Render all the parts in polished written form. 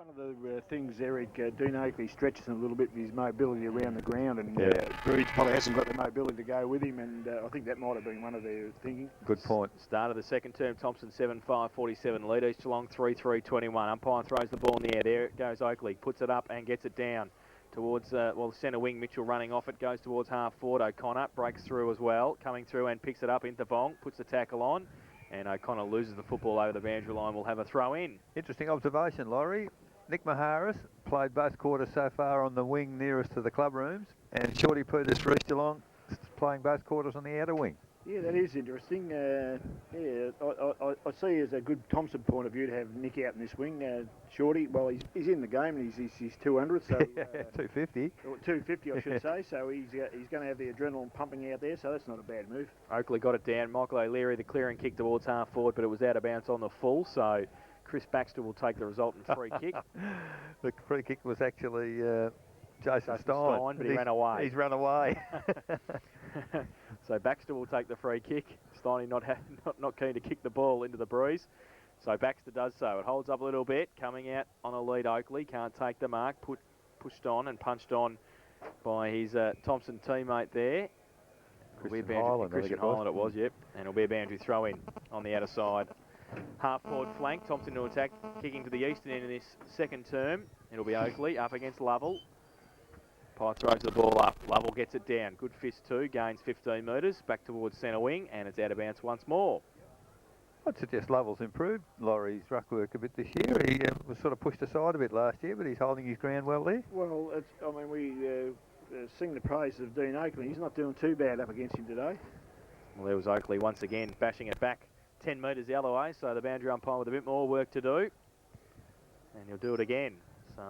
One of the things, Eric, Dean Oakley stretches him a little bit with his mobility around the ground, and Breed probably hasn't got the mobility to go with him, and I think that might have been one of their thinking. Good point. Start of the second term, Thomson 7-5-47, lead East Geelong 3-3-21. Umpire throws the ball in the air. There it goes, Oakley puts it up and gets it down towards, centre wing. Mitchell running off it, goes towards half forward. O'Connor breaks through as well, coming through and picks it up into Bong, puts the tackle on, and O'Connor loses the football over the boundary line. Will have a throw in. Interesting observation, Laurie. Nick Maharis played both quarters so far on the wing nearest to the club rooms, and Shorty Peters for East Geelong playing both quarters on the outer wing. Yeah, that is interesting. I see as a good Thomson point of view to have Nick out in this wing. Shorty, well, he's in the game and he's 200, so 250. 250, I should say. So he's going to have the adrenaline pumping out there. So that's not a bad move. Oakley got it down. Michael O'Leary, the clearing kick towards half forward, but it was out of bounds on the full. So Chris Baxter will take the resultant free kick. The free kick was actually Jason Stein, but he ran away. He's run away. So Baxter will take the free kick. Steiny not keen to kick the ball into the breeze. So Baxter does so. It holds up a little bit. Coming out on a lead, Oakley can't take the mark. Pushed on and punched on by his Thomson teammate there. Christian Highland it was, yep. And it'll be a boundary throw in on the outer side. Half forward flank, Thomson to attack, kicking to the eastern end of this second term. It'll be Oakley up against Lovell. Pye throws the ball up. Lovell gets it down. Good fist too, gains 15 metres, back towards centre wing, and it's out of bounds once more. I'd suggest Lovell's improved Laurie's ruck work a bit this year. He was sort of pushed aside a bit last year, but he's holding his ground well there. Well, we sing the praises of Dean Oakley. He's not doing too bad up against him today. Well, there was Oakley once again bashing it back 10 metres the other way, so the boundary umpire with a bit more work to do. And he'll do it again. So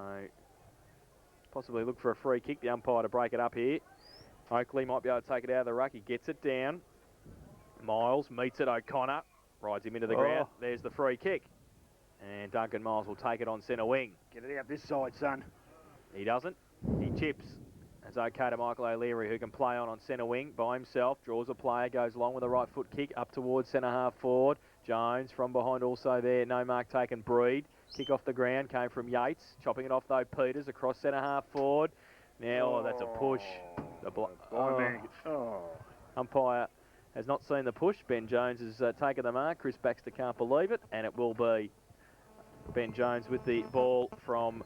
possibly look for a free kick, the umpire to break it up here. Oakley might be able to take it out of the ruck. He gets it down. Miles meets it. O'Connor rides him into the ground. There's the free kick. And Duncan Miles will take it on centre wing. Get it out this side, son. He doesn't. He chips. It's okay to Michael O'Leary, who can play on centre wing by himself. Draws a player, goes along with a right foot kick up towards centre half forward. Jones from behind also there. No mark taken. Breed. Kick off the ground came from Yates. Chopping it off though, Peters across centre half forward. Now, that's a push. Umpire has not seen the push. Ben Jones has taken the mark. Chris Baxter can't believe it, and it will be Ben Jones with the ball from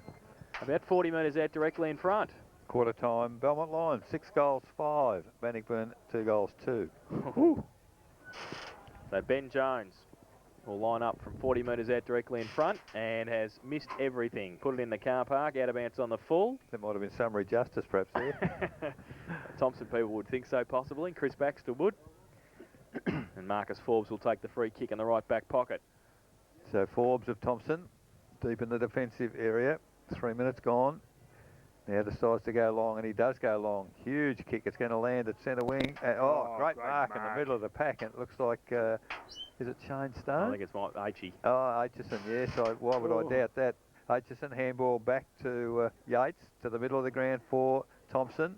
about 40 metres out directly in front. Quarter time, Belmont Lions, 6 goals, 5. Bannockburn, 2 goals, 2. So Ben Jones will line up from 40 metres out directly in front and has missed everything. Put it in the car park, out of bounds on the full. That might have been summary justice perhaps there. Thomson people would think so possibly. Chris Baxter would. And Marcus Forbes will take the free kick in the right back pocket. So Forbes of Thomson, deep in the defensive area. 3 minutes gone. Now decides to go long, and he does go long. Huge kick. It's going to land at centre wing. Great mark in the middle of the pack. And it looks like, is it Shane Stone? I think it's Aitchie. Oh, Aitchison, yes. Why would I doubt that? Aitchison, handball back to Yates, to the middle of the ground for Thomson.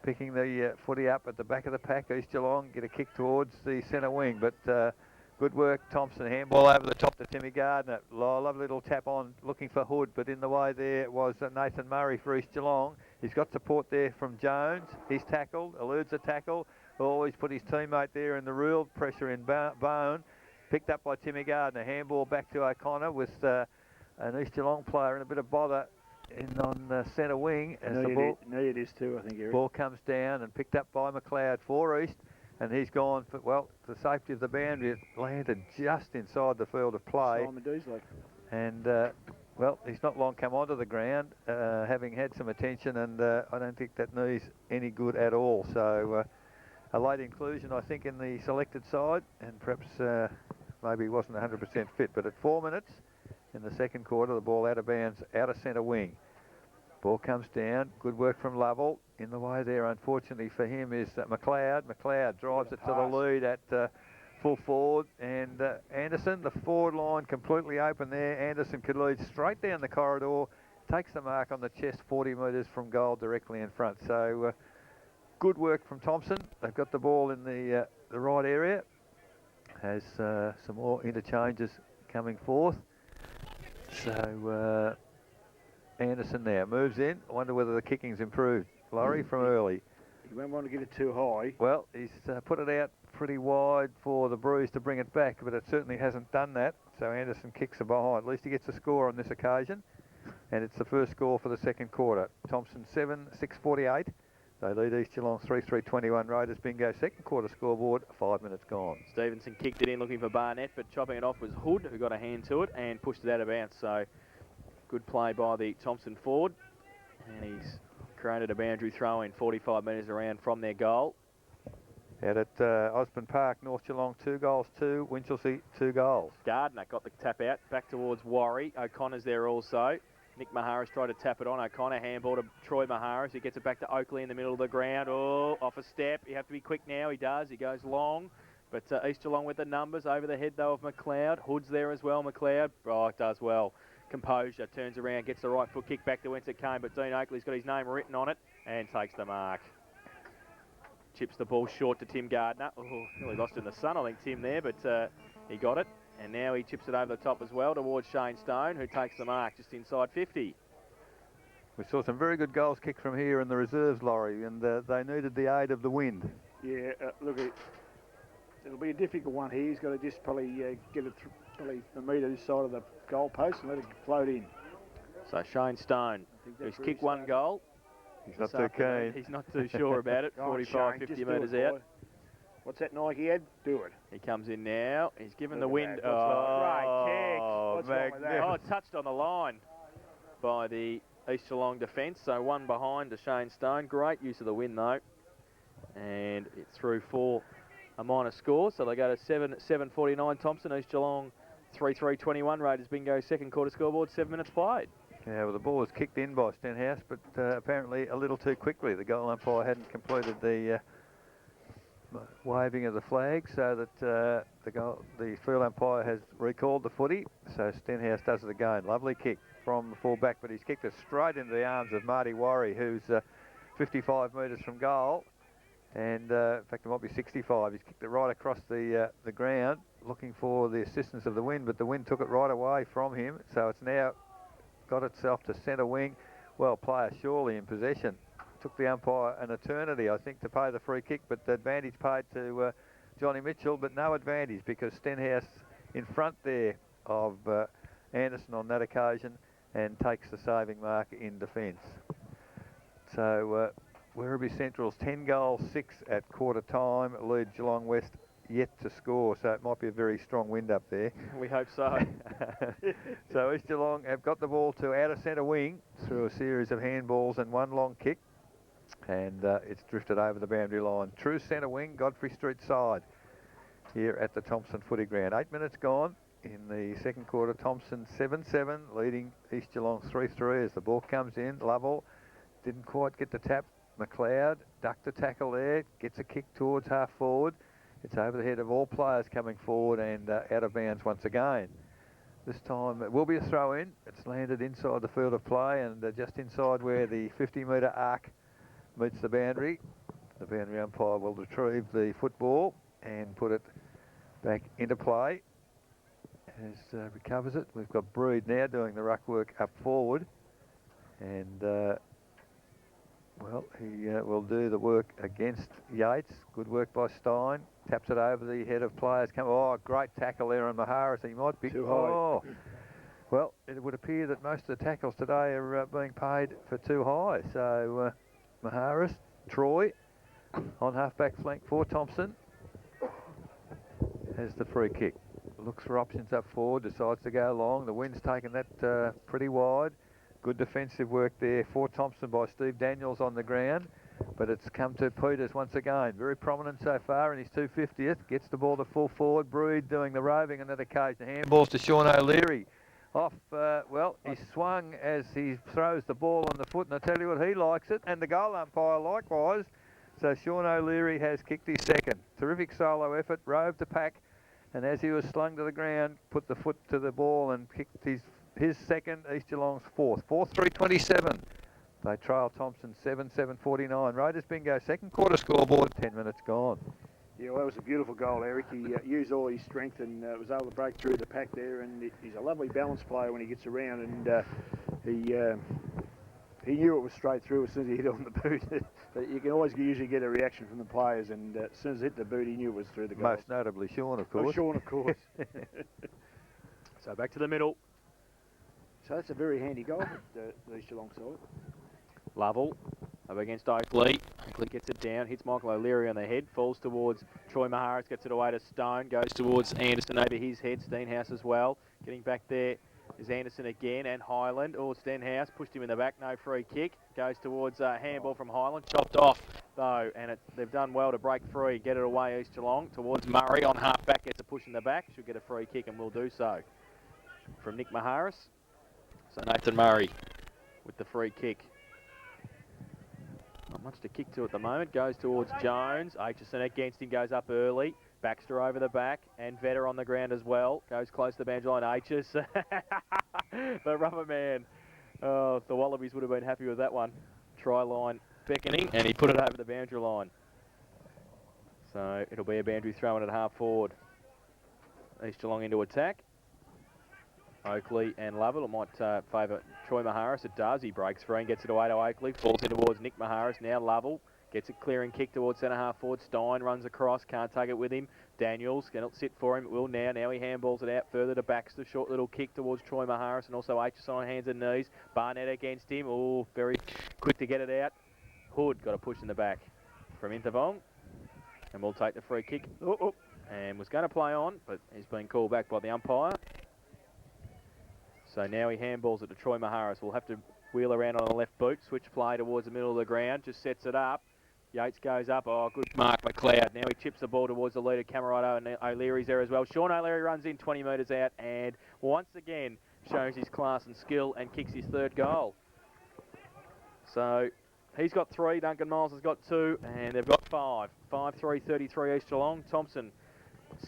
Picking the footy up at the back of the pack. East Geelong get a kick towards the centre wing, but good work, Thomson. Handball over the top to Timmy Gardner. Lovely little tap on, looking for Hood, but in the way there was Nathan Murray for East Geelong. He's got support there from Jones. He's tackled, eludes a tackle. Always put his teammate there in the real pressure in Bone. Picked up by Timmy Gardner. Handball back to O'Connor with an East Geelong player in a bit of bother on centre wing. As the ball, it is too, I think, Eric. Ball comes down and picked up by McLeod for East. And he's gone for, well, the safety of the boundary. It landed just inside the field of play. Simon Deasley. And, well, he's not long come onto the ground, having had some attention, and I don't think that knee's any good at all. So a late inclusion, I think, in the selected side, and perhaps maybe he wasn't 100% fit. But at 4 minutes in the second quarter, the ball out of bounds, out of centre wing. Ball comes down. Good work from Lovell. In the way there, unfortunately for him, is McLeod. McLeod drives it to the lead at full forward. And Anderson, the forward line completely open there. Anderson could lead straight down the corridor. Takes the mark on the chest 40 metres from goal directly in front. So good work from Thomson. They've got the ball in the right area. Has some more interchanges coming forth. So Anderson now moves in. I wonder whether the kicking's improved. Laurie from early. He won't want to get it too high. Well, he's put it out pretty wide for the Breeze to bring it back, but it certainly hasn't done that. So Anderson kicks it behind. At least he gets a score on this occasion. And it's the first score for the second quarter. Thomson 7, 6:48. They lead East Geelong 3-3-21. Raiders bingo. Second quarter scoreboard, 5 minutes gone. Stevenson kicked it in looking for Barnett, but chopping it off was Hood, who got a hand to it and pushed it out of bounds. So good play by the Thomson forward. And he's created a boundary throw in 45 metres around from their goal. Out at Osborne Park, North Geelong 2 goals, 2. Winchelsea 2 goals. Gardner got the tap out, back towards Warrie. O'Connor's there also. Nick Maharis tried to tap it on O'Connor. Handball to Troy Maharis. He gets it back to Oakley in the middle of the ground. Oh, off a step. You have to be quick now. He does. He goes long. But East Geelong with the numbers. Over the head, though, of McLeod. Hood's there as well, McLeod. Oh, it does well. Composure. Turns around. Gets the right foot kick back to whence it came. But Dean Oakley's got his name written on it and takes the mark. Chips the ball short to Tim Gardner. Oh, nearly lost in the sun, I think, Tim there. But he got it. And now he chips it over the top as well towards Shane Stone, who takes the mark just inside 50. We saw some very good goals kicked from here in the reserves, Laurie, and they needed the aid of the wind. Yeah, look, it'll be a difficult one here. He's got to just probably get it probably a metre this side of the goal post and let it float in. So Shane Stone, who's kicked one goal. He's not too keen. He's not too sure about it. 45, 50 metres out. What's that Nike ad? Do it. He comes in now. He's given the wind. Right kick. Oh, touched on the line by the East Geelong defence. So one behind to Shane Stone. Great use of the wind though. And it's through for a minor score. So they go to 7:49. Thomson, East Geelong 3-3-21. Raiders bingo. Second quarter scoreboard. 7 minutes played. Yeah, well, the ball was kicked in by Stenhouse, but apparently a little too quickly. The goal umpire hadn't completed the waving of the flag, so that the field umpire has recalled the footy. So Stenhouse does it again. Lovely kick from the full back, but he's kicked it straight into the arms of Marty Warrie, who's 55 metres from goal, and in fact it might be 65. He's kicked it right across the ground, looking for the assistance of the wind, but the wind took it right away from him. So it's now got itself to centre wing. Well, player surely in possession. Took the umpire an eternity, I think, to pay the free kick, but the advantage paid to Johnny Mitchell, but no advantage because Stenhouse in front there of Anderson on that occasion and takes the saving mark in defence. So Werribee Central's 10 goals, 6 at quarter time, lead Geelong West yet to score, so it might be a very strong wind up there. We hope so. So East Geelong have got the ball to outer centre wing through a series of handballs and one long kick. And it's drifted over the boundary line. True centre wing, Godfrey Street side here at the Thomson footy ground. 8 minutes gone in the second quarter. Thomson 7-7, leading East Geelong 3-3 as the ball comes in. Lovell didn't quite get the tap. McLeod ducked the tackle there, gets a kick towards half forward. It's over the head of all players coming forward and out of bounds once again. This time it will be a throw in. It's landed inside the field of play and just inside where the 50-metre arc meets the boundary. The boundary umpire will retrieve the football and put it back into play as recovers it. We've got Breed now doing the ruck work up forward, and well, he will do the work against Yates. Good work by Stein. Taps it over the head of players. Oh, great tackle there on Maharis. He might be too high. Oh. Well, it would appear that most of the tackles today are being paid for too high. So Maharis, Troy on half-back flank for Thomson has the free kick. Looks for options up forward, decides to go long. The wind's taken that pretty wide. Good defensive work there for Thomson by Steve Daniels on the ground, but it's come to Peters once again. Very prominent so far in his 250th. Gets the ball to full forward. Breed doing the roving on that occasion. Handballs to Sean O'Leary. Off, well, he swung as he throws the ball on the foot, and I tell you what, he likes it, and the goal umpire likewise. So Sean O'Leary has kicked his second. Terrific solo effort, rove the pack, and as he was slung to the ground, put the foot to the ball and kicked his second, East Geelong's fourth. 4-3-27. They trail Thomson 7-7-49. Raiders bingo, second quarter scoreboard, 10 minutes gone. Yeah, well, that was a beautiful goal, Eric. He used all his strength and was able to break through the pack there, and he's a lovely balance player when he gets around, and he He knew it was straight through as soon as he hit it on the boot. But you can always usually get a reaction from the players, and as soon as he hit the boot, he knew it was through the goal. Most notably Sean, of course. Oh, Sean, of course. So back to the middle. So that's a very handy goal for the East Geelong side. Lovell up against Oakley. Oakley gets it down, hits Michael O'Leary on the head, falls towards Troy Maharis, gets it away to Stone, goes towards Anderson over his head, Steenhouse as well. Getting back there is Anderson again, and Highland. Oh, Stenhouse pushed him in the back, no free kick. Goes towards handball from Highland, chopped off though, and they've done well to break free, get it away East Geelong towards Murray on half back, gets a push in the back, should get a free kick and will do so. From Nick Maharis, so Nathan Murray with the free kick. Not much to kick to at the moment, goes towards Jones, Aitchison against him, goes up early. Baxter over the back, and Vetter on the ground as well. Goes close to the boundary line, Aitchis. The rubber man. Oh, the Wallabies would have been happy with that one. Try line beckoning, and he put it over the boundary line. So it'll be a boundary throw in at half forward. East Geelong into attack. Oakley and Lovell. It might favour Troy Maharis. It does. He breaks free and gets it away to Oakley. Falls in towards Nick Maharis. Now Lovell. Gets it clearing kick towards centre half forward. Stein runs across, can't take it with him. Daniels cannot sit for him. It will now. Now he handballs it out further to Baxter. Short little kick towards Troy Maharis and also Aitchison on hands and knees. Barnett against him. Oh, very quick to get it out. Hood got a push in the back from Intervong. And we'll take the free kick. And was going to play on, but he's been called back by the umpire. So now he handballs it to Troy Maharis. We'll have to wheel around on the left boot. Switch play towards the middle of the ground. Just sets it up. Yates goes up. Oh, good mark, McLeod. Now he chips the ball towards the leader, Camarado, and O'Leary's there as well. Sean O'Leary runs in 20 metres out and once again shows his class and skill and kicks his third goal. So he's got 3, Duncan Miles has got 2, and they've got 5. 5-3-33 East Geelong. Thompson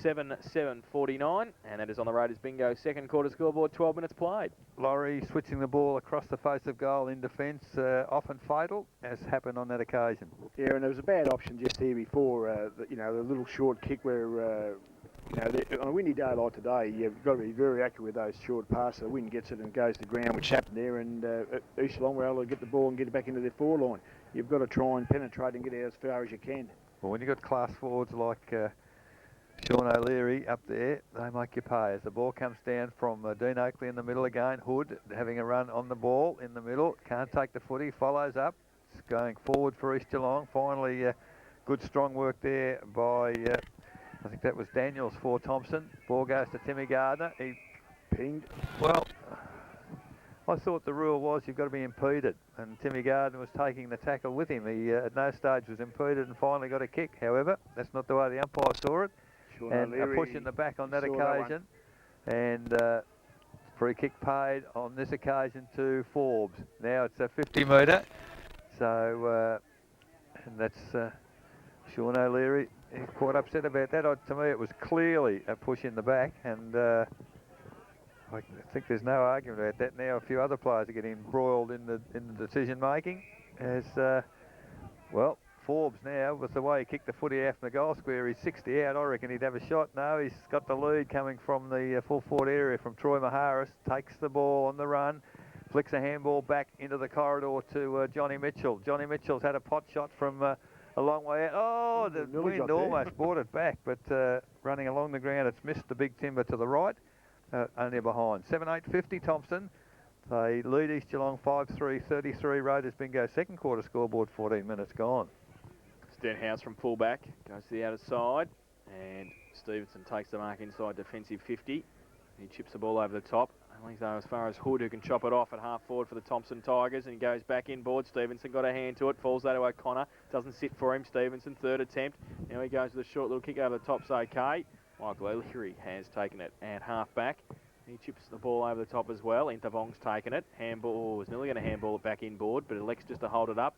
7-7-49, and that is on the Raiders bingo second quarter scoreboard, 12 minutes played. Laurie switching the ball across the face of goal in defence, often fatal, as happened on that occasion. Yeah, and there was a bad option just here before, the little short kick where, on a windy day like today, you've got to be very accurate with those short passes. The wind gets it and goes to the ground, which happened there, and East Geelong were able to get the ball and get it back into their forward line. You've got to try and penetrate and get out as far as you can. Well, when you've got class forwards like Sean O'Leary up there, they make you pay. As the ball comes down from Dean Oakley in the middle again, Hood having a run on the ball in the middle, can't take the footy, follows up, it's going forward for East Geelong. Finally, good strong work there by, I think that was Daniels for Thomson. Ball goes to Timmy Gardner, he pinged. Well, I thought the rule was you've got to be impeded, and Timmy Gardner was taking the tackle with him. He at no stage was impeded and finally got a kick. However, that's not the way the umpire saw it. Sean and O'Leary, a push in the back on that occasion, and free kick paid on this occasion to Forbes. Now it's a 50 metre, so and that's Sean O'Leary. He's quite upset about that. To me, it was clearly a push in the back, and I think there's no argument about that. Now a few other players are getting embroiled in the decision making, as well. Forbes now, with the way he kicked the footy out from the goal square, he's 60 out. I reckon he'd have a shot. No, he's got the lead coming from the full forward area from Troy Maharis, takes the ball on the run, flicks a handball back into the corridor to Johnny Mitchell. Johnny Mitchell's had a pot shot from a long way out. Oh, the wind almost brought it back, but running along the ground, it's missed the big timber to the right, only behind. 7-8-50 Thompson. They lead East Geelong 5-3-33. Raiders bingo second quarter scoreboard, 14 minutes gone. Stenhouse from fullback goes to the outer side, and Stevenson takes the mark inside defensive 50. He chips the ball over the top. Only though as far as Hood, who can chop it off at half forward for the Thompson Tigers, and he goes back inboard. Stevenson got a hand to it, falls that to O'Connor. Doesn't sit for him. Stevenson, third attempt. Now he goes with a short little kick over the top's okay. Michael O'Leary has taken it at half back. He chips the ball over the top as well. Intervong's taken it. Handball was nearly going to handball it back inboard, but elects just to hold it up.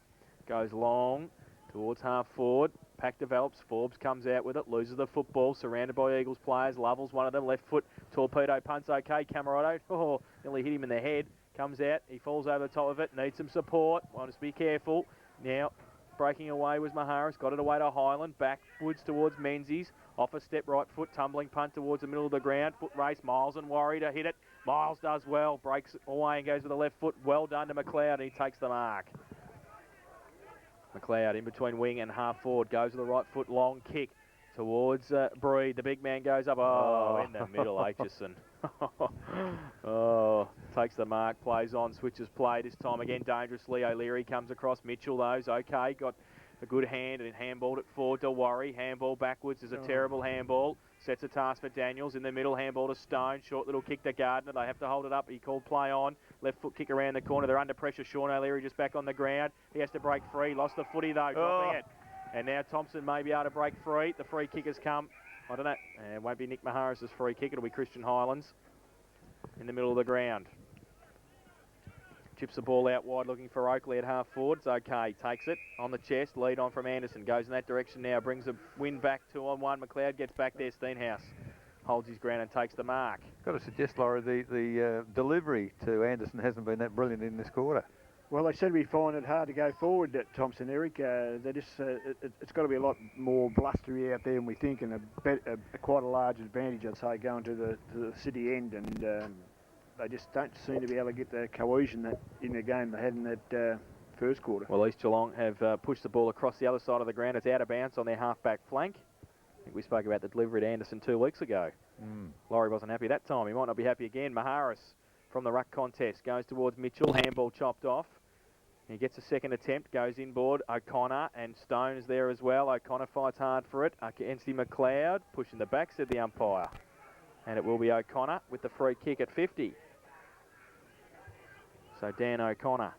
Goes long towards half forward. Pack develops. Forbes comes out with it. Loses the football. Surrounded by Eagles players. Lovell's one of them. Left foot. Torpedo punts okay. Camarado. Oh, nearly hit him in the head. Comes out. He falls over the top of it. Needs some support. Want to be careful. Now, breaking away was Maharis. Got it away to Highland. Backwards towards Menzies. Off a step right foot. Tumbling punt towards the middle of the ground. Foot race. Miles and Worry to hit it. Miles does well, breaks away and goes with the left foot. Well done to McLeod, and he takes the mark. McLeod in between wing and half forward, goes with the right foot, long kick towards Breed. The big man goes up, in the middle, Aitchison. Takes the mark, plays on, switches play this time again dangerously. O'Leary comes across. Mitchell, though's okay, got a good hand and handballed it forward to Worry. Handball backwards is a terrible handball. Sets a task for Daniels in the middle. Handball to Stone. Short little kick to Gardner. They have to hold it up. He called play on. Left foot kick around the corner. They're under pressure. Sean O'Leary just back on the ground. He has to break free. Lost the footy though, dropping it. And now Thomson may be able to break free. The free kick has come. I don't know. It won't be Nick Maharis' free kick. It'll be Christian Highlands in the middle of the ground. Chips the ball out wide, looking for Oakley at half forward. It's okay. Takes it on the chest. Lead on from Anderson. Goes in that direction now. Brings the wind back 2-on-1. McLeod gets back there. Steenhouse holds his ground and takes the mark. Got to suggest, Laurie, the delivery to Anderson hasn't been that brilliant in this quarter. Well, they said we find it hard to go forward at Thomson, Eric. They just it's got to be a lot more blustery out there than we think, and quite a large advantage, I'd say, going to the city end, and they just don't seem to be able to get the cohesion in the game they had in that first quarter. Well, East Geelong have pushed the ball across the other side of the ground. It's out of bounds on their half-back flank. I think we spoke about the delivery to Anderson 2 weeks ago. Laurie wasn't happy that time. He might not be happy again. Maharis from the ruck contest goes towards Mitchell. Handball chopped off. He gets a second attempt, goes inboard. O'Connor and Stone is there as well. O'Connor fights hard for it against McLeod. Pushing the back, said the umpire. And it will be O'Connor with the free kick at 50. So Dan O'Connor,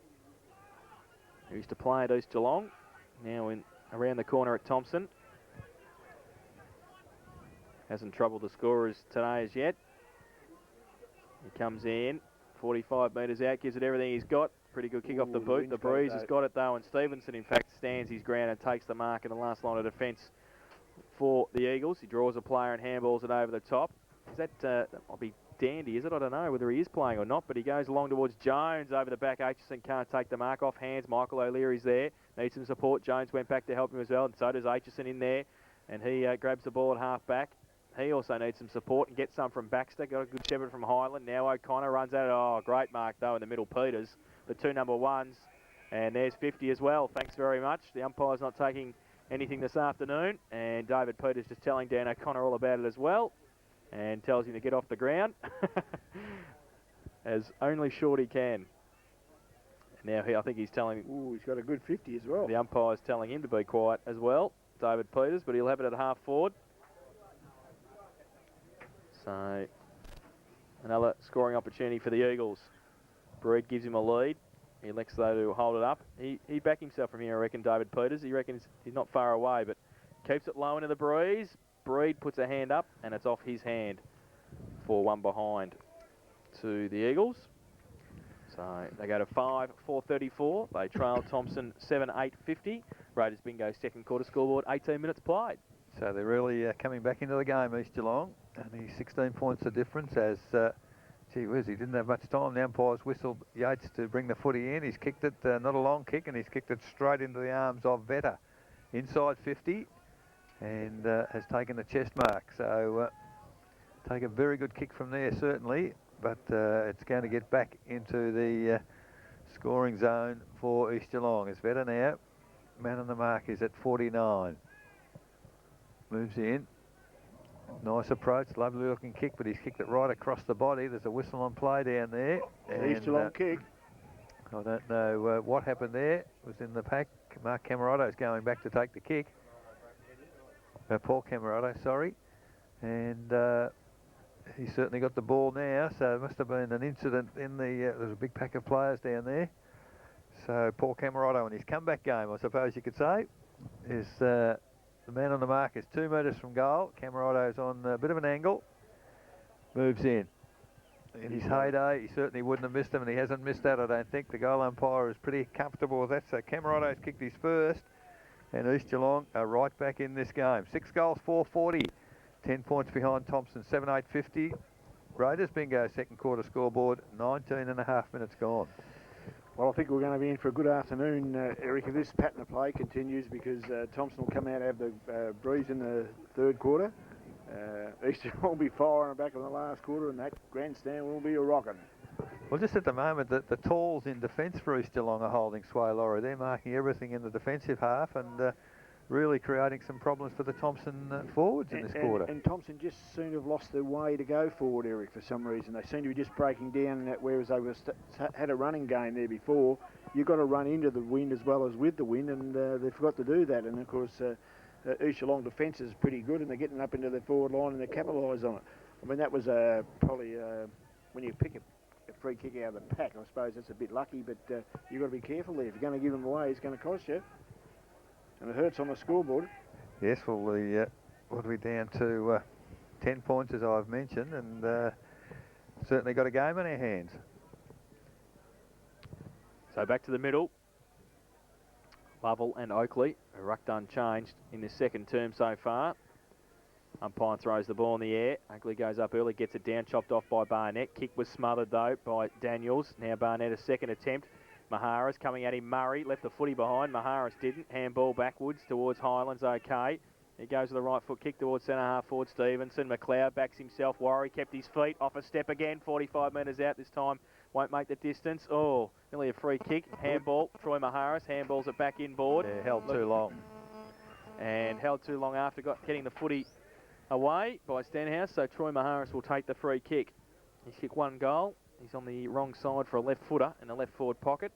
who used to play at East Geelong, now around the corner at Thomson. Hasn't troubled the scorers today as yet. He comes in, 45 metres out, gives it everything he's got. Pretty good kick off the boot. The Breeze has got it though, and Stevenson in fact stands his ground and takes the mark in the last line of defence for the Eagles. He draws a player and handballs it over the top. Is that might be Dandy, is it? I don't know whether he is playing or not, but he goes along towards Jones over the back. Aitchison can't take the mark off hands. Michael O'Leary's there, needs some support. Jones went back to help him as well, and so does Aitchison in there, and he grabs the ball at half back. He also needs some support and gets some from Baxter. Got a good shepherd from Highland. Now O'Connor runs at it. Oh, great mark though in the middle. Peters, the two number ones, and there's 50 as well. Thanks very much. The umpire's not taking anything this afternoon, and David Peters just telling Dan O'Connor all about it as well, and tells him to get off the ground as only Shorty can. Now I think he's telling. Ooh, he's got a good 50 as well. The umpire's telling him to be quiet as well, David Peters, but he'll have it at half forward. So another scoring opportunity for the Eagles. Breed gives him a lead. He elects though to hold it up. He back himself from here, I reckon, David Peters. He reckons he's not far away, but keeps it low into the breeze. Breed puts a hand up, and it's off his hand for one behind to the Eagles. So they go to 5-4-34. They trail Thomson 7-8-50. Raiders bingo second quarter scoreboard, 18 minutes played. So they're really coming back into the game, East Geelong. Only 16 points of difference as, gee whiz, he didn't have much time. The umpire's whistled Yates to bring the footy in. He's kicked it, not a long kick, and he's kicked it straight into the arms of Vetter. Inside 50, and has taken the chest mark. So take a very good kick from there, certainly, but it's going to get back into the scoring zone for East Geelong. As Vetter now, man on the mark is at 49. Moves in. Nice approach, lovely looking kick, but he's kicked it right across the body. There's a whistle on play down there. East Geelong kick. I don't know what happened there. It was in the pack. Mark Camerato's going back to take the kick. Paul Camerato, sorry. And he's certainly got the ball now, so it must have been an incident in the... there's a big pack of players down there. So Paul Camerato in his comeback game, I suppose you could say, is... the man on the mark is 2 metres from goal. Camerato's on a bit of an angle. Moves in. In his heyday, he certainly wouldn't have missed him, and he hasn't missed that, I don't think. The goal umpire is pretty comfortable with that. So Camerato's kicked his first, and East Geelong are right back in this game. 6 goals, 440. 10 points behind Thomson, 7-8-50. Raiders bingo second quarter scoreboard, 19.5 minutes gone. Well, I think we're going to be in for a good afternoon, Eric, if this pattern of play continues, because Thomson will come out and have the breeze in the third quarter. Eastern will be firing back in the last quarter, and that grandstand will be a rocking. Well, just at the moment, the talls in defence for East Geelong are holding sway, Laurie. They're marking everything in the defensive half and really creating some problems for the Thomson forwards in this quarter. And Thomson just seem to have lost their way to go forward, Eric, for some reason. They seem to be just breaking down, whereas they had a running game there before. You've got to run into the wind as well as with the wind, and they forgot to do that. And, of course, East Geelong defence is pretty good, and they're getting up into their forward line and they capitalise on it. I mean, that was probably when you pick a free kick out of the pack, I suppose that's a bit lucky, but you've got to be careful there. If you're going to give them away, it's going to cost you. And it hurts on the scoreboard. Yes, well, what are we down to? 10 points, as I've mentioned, and certainly got a game in our hands. So back to the middle. Lovell and Oakley are rucked unchanged in this second term so far. Umpire throws the ball in the air. Oakley goes up early, gets it down, chopped off by Barnett. Kick was smothered though by Daniels. Now Barnett a second attempt. Maharas coming at him. Murray left the footy behind. Maharas didn't. Handball backwards towards Highlands. Okay. He goes with the right foot kick towards centre half forward Stevenson. McLeod backs himself. Warry kept his feet off a step again. 45 metres out this time. Won't make the distance. Oh, nearly a free kick. Handball. Troy Maharas. Handballs it back inboard. Yeah, held too long. And held too long after getting the footy away by Stenhouse. So Troy Maharas will take the free kick. He's kicked one goal. He's on the wrong side for a left footer in the left forward pocket.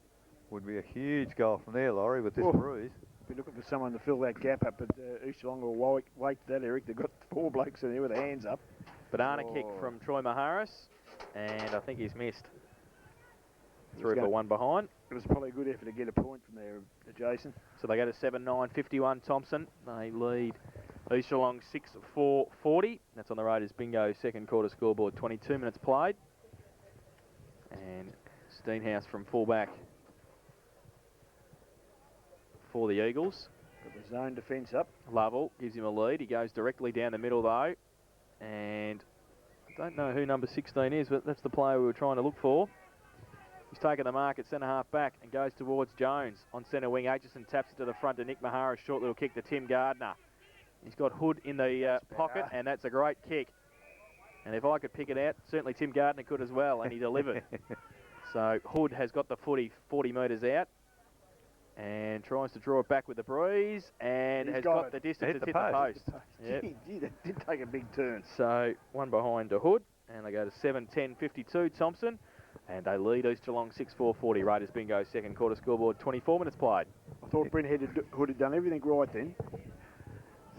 Would be a huge goal from there, Laurie, with this bruise. Be looking for someone to fill that gap up, but East Geelong will wait for that, Eric. They've got 4 blokes in there with their hands up. Banana kick from Troy Maharas, and I think he's missed. Through for one behind. It was probably a good effort to get a point from there, Jason. So they go to 7-9, 51 Thomson. They lead East Geelong 6-4, 40. That's on the Raiders Bingo second quarter scoreboard, 22 minutes played. And Steenhouse from fullback for the Eagles. Got the zone defence up. Lovell gives him a lead. He goes directly down the middle though. And I don't know who number 16 is, but that's the player we were trying to look for. He's taken the mark at centre half back and goes towards Jones on centre wing. Aitchison taps it to the front to Nick Maharas. Short little kick to Tim Gardner. He's got Hood in the pocket, and that's a great kick. And if I could pick it out, certainly Tim Gardner could as well, and he delivered. So Hood has got the footy 40 metres out and tries to draw it back with the breeze, and has got the distance to hit the post. Yep. Gee, that did take a big turn. So one behind to Hood, and they go to 7-10, 52 Thomson, and they lead East Geelong 6-4, 40. Raiders Bingo second quarter scoreboard, 24 minutes played. I thought Brent Hood had done everything right then.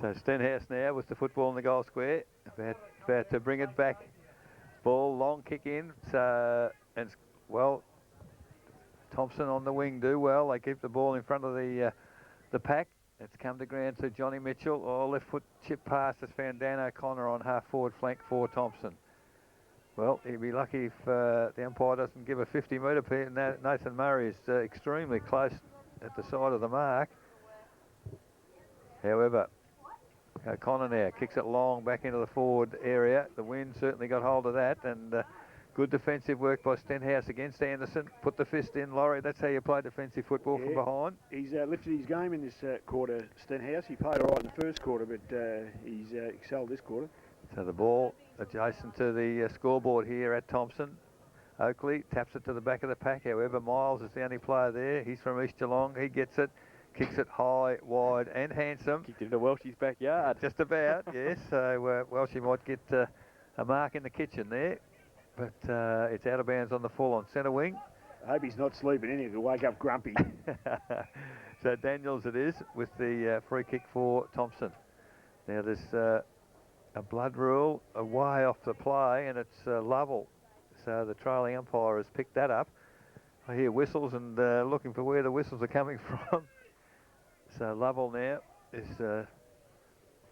So Stenhouse now with the football in the goal square, about to bring it back. Ball, long kick in. So, and well, Thomson on the wing do well. They keep the ball in front of the pack. It's come to ground to Johnny Mitchell. Oh, left foot chip pass has found Dan O'Connor on half forward flank for Thomson. Well, he'd be lucky if the umpire doesn't give a 50-metre pin. Nathan Murray is extremely close at the side of the mark. However, O'Connor now kicks it long back into the forward area. The wind certainly got hold of that, and good defensive work by Stenhouse against Anderson. Put the fist in, Laurie. That's how you play defensive football from behind. He's lifted his game in this quarter, Stenhouse. He played all right in the first quarter, but he's excelled this quarter. So the ball adjacent to the scoreboard here at Thomson. Oakley taps it to the back of the pack. However, Miles is the only player there. He's from East Geelong. He gets it. Kicks it high, wide and handsome. Kicked it into Welshie's backyard. Just about, yes. So Welshie might get a mark in the kitchen there. But it's out of bounds on the full on centre wing. I hope he's not sleeping in. He'll wake up grumpy. So Daniels it is with the free kick for Thomson. Now there's a blood rule away off the play, and it's Lovell. So the trailing umpire has picked that up. I hear whistles and looking for where the whistles are coming from. So Lovell now is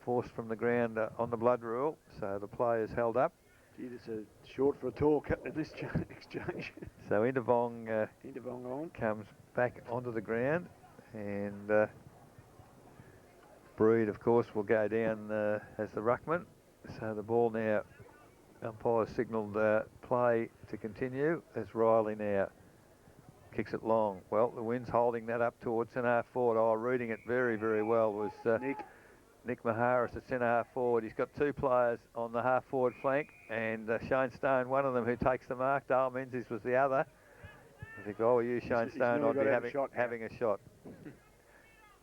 forced from the ground on the blood rule. So the play is held up. Gee, that's a short for a tall at this exchange. So Intervong on. comes back onto the ground, and Breed, of course, will go down as the ruckman. So the ball now, umpire signalled play to continue as Riley now kicks it long. Well, the wind's holding that up towards centre half forward. Oh, reading it very, very well was Nick Maharis at centre half forward. He's got two players on the half forward flank, and Shane Stone, one of them, who takes the mark. Dale Menzies was the other. If I were you, Shane Stone, I'd be having a shot.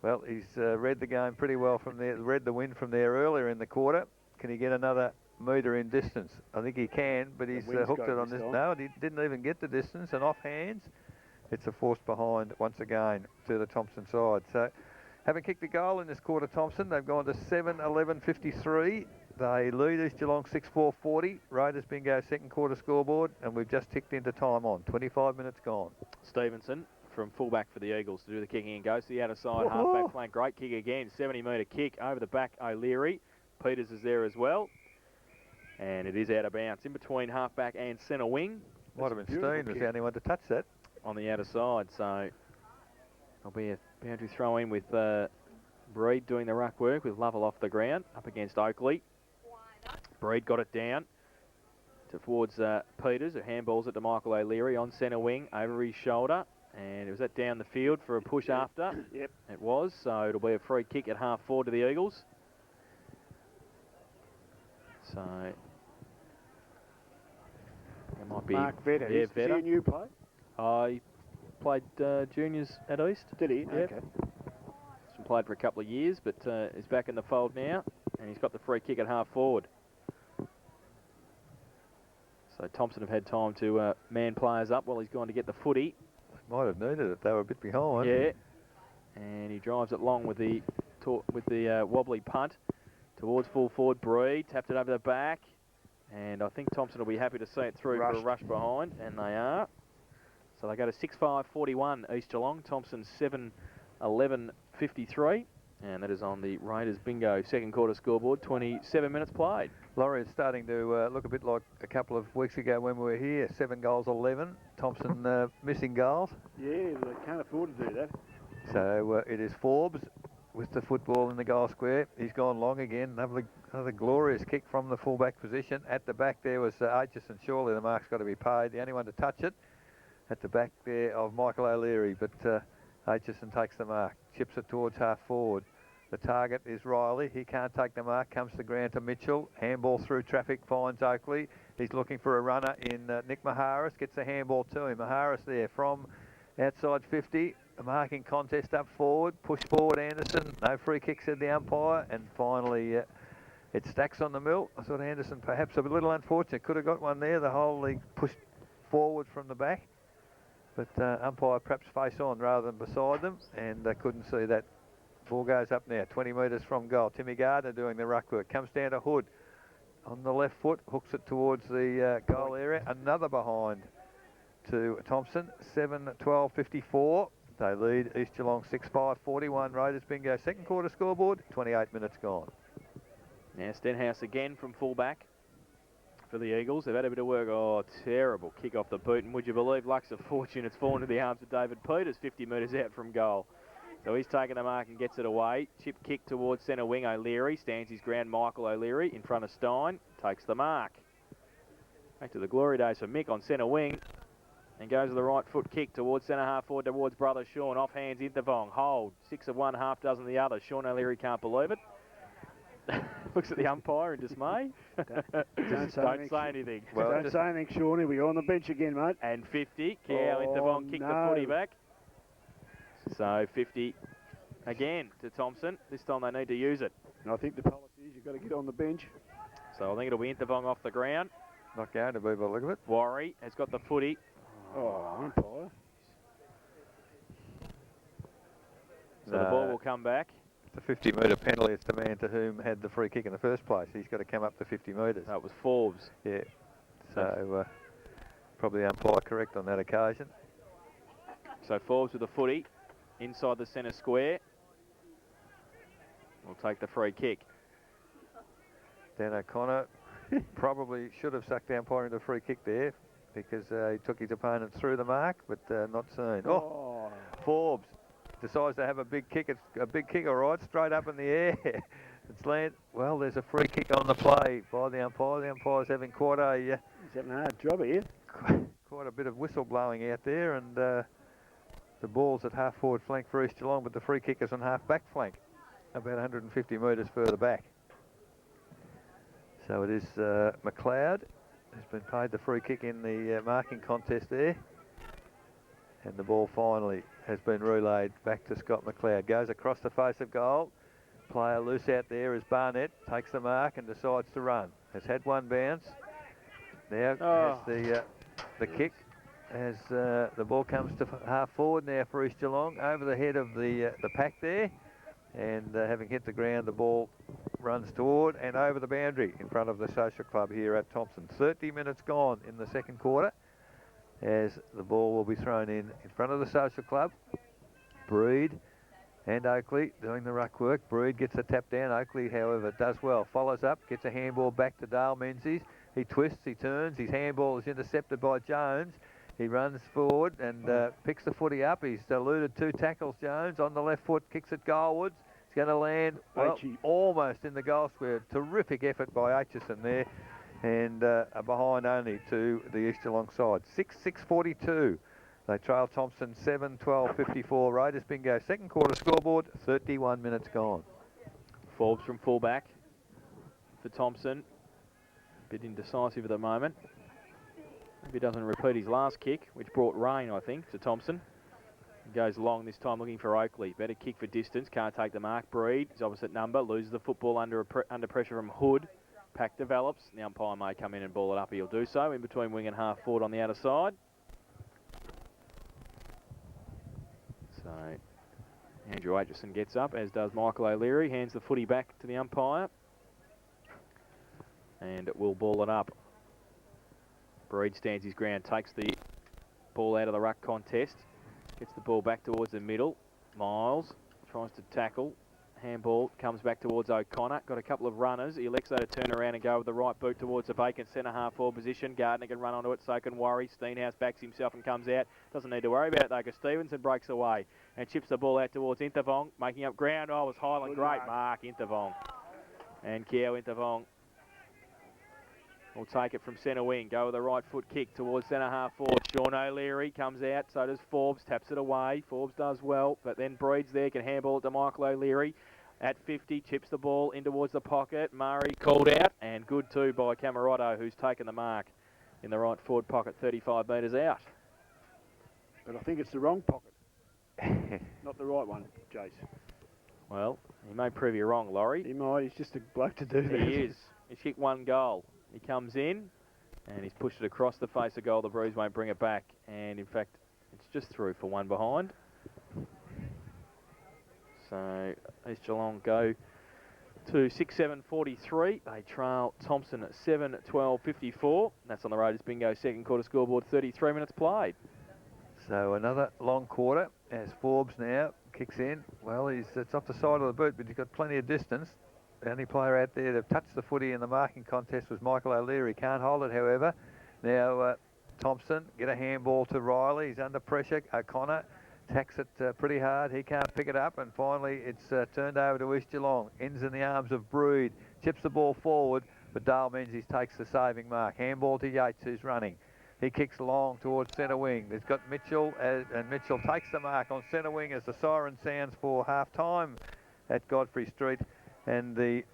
Well, he's read the game pretty well from there, read the wind from there earlier in the quarter. Can he get another metre in distance? I think he can, but he's hooked it on this. No, he didn't even get the distance, and off hands, it's a force behind once again to the Thomson side. So, having kicked a goal in this quarter, Thomson, they've gone to 7-11-53. They lead East Geelong 6-4-40. Raiders bingo second quarter scoreboard, and we've just ticked into time on. 25 minutes gone. Stevenson from fullback for the Eagles to do the kicking and goes to the outer side, half-back flank. Great kick again, 70-metre kick over the back, O'Leary. Peters is there as well. And it is out of bounds in between half-back and centre wing. Might have been Steen was the only one to touch that. On the outer side, so there'll be a boundary throw in with Breed doing the ruck work with Lovell off the ground up against Oakley. Breed got it down towards Peters, who handballs it to Michael O'Leary on centre wing over his shoulder. And it was that down the field for a push after. Yep. It was, so it'll be a free kick at half forward to the Eagles. So it might be Mark Vetter. Yeah, Is he a new play? He played juniors at East. Did he? Yep. Okay. He's played for a couple of years, but is back in the fold now, and he's got the free kick at half forward. So Thomson have had time to man players up while he's gone to get the footy. Might have needed it. They were a bit behind. Yeah, and he drives it long with the wobbly punt towards full forward. Breed tapped it over the back, and I think Thomson will be happy to see it through for a rush behind, and they are. So they go to 6-5-41 East Geelong. Thomson 7-11-53, and that is on the Raiders bingo second quarter scoreboard. 27 minutes played. Laurie is starting to look a bit like a couple of weeks ago when we were here. 7 goals, 11. Thomson missing goals. Yeah, they can't afford to do that. So it is Forbes with the football in the goal square. He's gone long again. Another glorious kick from the fullback position. At the back there was Aitchison. Surely the mark's got to be paid. The only one to touch it at the back there of Michael O'Leary. But Aitchison takes the mark. Chips it towards half forward. The target is Riley. He can't take the mark. Comes to ground to Mitchell. Handball through traffic. Finds Oakley. He's looking for a runner in Nick Maharis. Gets the handball to him. Maharis there from outside 50. A marking contest up forward. Push forward Anderson. No free kick, said the umpire. And finally it stacks on the mill. I thought Anderson perhaps a little unfortunate. Could have got one there. The whole league pushed forward from the back. But umpire perhaps face on rather than beside them. And they couldn't see that. Ball goes up now, 20 metres from goal. Timmy Gardner doing the ruck work. Comes down to Hood on the left foot, hooks it towards the goal area. Another behind to Thomson, 7-12-54. They lead East Geelong 6-5-41. Raiders bingo second quarter scoreboard, 28 minutes gone. Now Stenhouse again from fullback for the Eagles. They've had a bit of work. Oh, terrible kick off the boot. And would you believe, luck's of fortune, it's fallen to the arms of David Peters, 50 metres out from goal. So he's taken the mark and gets it away. Chip kick towards centre wing. O'Leary stands his ground. Michael O'Leary in front of Stein. Takes the mark. Back to the glory days for Mick on centre wing. And goes with the right foot kick towards centre half forward towards brother Sean. Off hands Intervong. Hold. 6 of one, half dozen of the other. Sean O'Leary can't believe it. Looks at the umpire in dismay. Don't say anything. Well, don't say anything, Sean. We're on the bench again, mate. And 50. Cow Intervong kicked the footy back. So 50 again to Thomson. This time they need to use it. And I think the policy is you've got to get on the bench. So I think it'll be Intervong off the ground. Not going to be by the look of it. Warry has got the footy. Oh, umpire. So the ball will come back. The 50-metre penalty. It's the man to whom had the free kick in the first place. He's got to come up to 50 metres. That was Forbes. Yeah. So probably umpire correct on that occasion. So Forbes with the footy inside the centre square. We'll take the free kick. Dan O'Connor probably should have sucked the umpire into a free kick there because he took his opponent through the mark, but not seen. Oh, Forbes decides to have a big kick. It's a big kick, all right, straight up in the air. It's land. Well, there's a free kick on the play by the umpire. The umpire's having quite a... He's having a hard job here. Quite a bit of whistle blowing out there, and the ball's at half forward flank for East Geelong, but the free kick is on half back flank about 150 metres further back. So it is McLeod who's been paid the free kick in the marking contest there. And the ball finally has been relayed back to Scott McLeod. Goes across the face of goal. Player loose out there is Barnett. Takes the mark and decides to run. Has had one bounce. Now has the kick as the ball comes to half forward now for East Geelong. Over the head of the pack there. And having hit the ground, the ball runs toward and over the boundary in front of the Social Club here at Thomson. 30 minutes gone in the second quarter as the ball will be thrown in front of the Social Club. Breed and Oakley doing the ruck work. Breed gets a tap down. Oakley, however, does well. Follows up, gets a handball back to Dale Menzies. He twists, he turns. His handball is intercepted by Jones. He runs forward and picks the footy up. He's eluded two tackles, Jones. On the left foot, kicks it goalwards. It's going to land, well, almost in the goal square. Terrific effort by Aitchison there. And a behind only to the East Geelong side. 6-6-42. They trail Thomson 7-12-54. Raiders bingo. Second quarter scoreboard, 31 minutes gone. Forbes from fullback for Thomson. A bit indecisive at the moment. Maybe he doesn't repeat his last kick, which brought rain, I think, to Thomson. He goes long this time looking for Oakley. Better kick for distance. Can't take the mark. Breed, his opposite number, loses the football under pressure from Hood. Pack develops. The umpire may come in and ball it up. He'll do so in between wing and half forward on the outer side. So Andrew Aitchison gets up, as does Michael O'Leary. Hands the footy back to the umpire. And it will ball it up. Breed stands his ground, takes the ball out of the ruck contest. Gets the ball back towards the middle. Miles tries to tackle. Handball comes back towards O'Connor. Got a couple of runners. He elects to turn around and go with the right boot towards the vacant centre half forward position. Gardner can run onto it, so can worry. Steenhouse backs himself and comes out. Doesn't need to worry about it though, because Stevenson breaks away and chips the ball out towards Intervong, making up ground. Oh, it was Highland. Great mark, Intervong. And Kiao Intervong will take it from centre wing. Go with the right foot kick towards centre half forward. Sean O'Leary comes out, so does Forbes. Taps it away. Forbes does well, but then Breed's there, can handball it to Michael O'Leary. At 50, chips the ball in towards the pocket. Murray called out, and good too by Camarotto, who's taken the mark in the right forward pocket, 35 metres out. But I think it's the wrong pocket. Not the right one, Jace. Well, he may prove you wrong, Laurie. He might. He's just a bloke to do that. He is. He's kicked one goal. He comes in, and he's pushed it across the face of goal. The Breeze won't bring it back. And, in fact, it's just through for one behind. So, East Geelong go to 6-7-43. They trail Thomson at 7-12-54. That's on the Raiders bingo second quarter scoreboard, 33 minutes played. So another long quarter as Forbes now kicks in. Well, it's off the side of the boot, but he's got plenty of distance. The only player out there that touched the footy in the marking contest was Michael O'Leary. Can't hold it, however. Now Thomson get a handball to Riley. He's under pressure. O'Connor tacks it pretty hard. He can't pick it up, and finally it's turned over to East Geelong. Ends in the arms of Breed. Chips the ball forward, but Dale Menzies takes the saving mark. Handball to Yates, who's running. He kicks long towards centre wing. They've got Mitchell, and Mitchell takes the mark on centre wing as the siren sounds for half-time at Godfrey Street. And the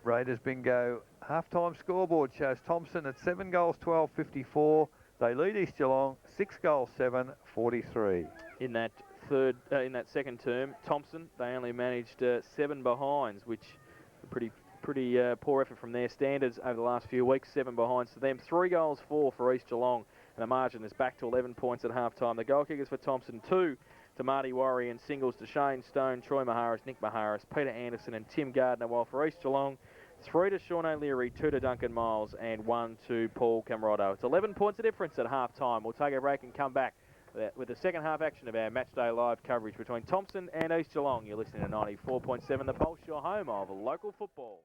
Raiders bingo half-time scoreboard shows Thomson at 7 goals, 12-54. They lead East Geelong 6 goals, 7-43. In that second term, Thomson, they only managed 7 behinds, which is a pretty poor effort from their standards over the last few weeks. 7 behinds to them. 3 goals, 4 for East Geelong, and the margin is back to 11 points at half-time. The goal kickers for Thomson, 2 to Marty Warry, and singles to Shane Stone, Troy Maharis, Nick Maharis, Peter Anderson and Tim Gardner, while for East Geelong, 3 to Sean O'Leary, 2 to Duncan Miles, and 1 to Paul Camarotto. It's 11 points of difference at half-time. We'll take a break and come back with the second half action of our Matchday Live coverage between Thomson and East Geelong. You're listening to 94.7 The Pulse, your home of local football.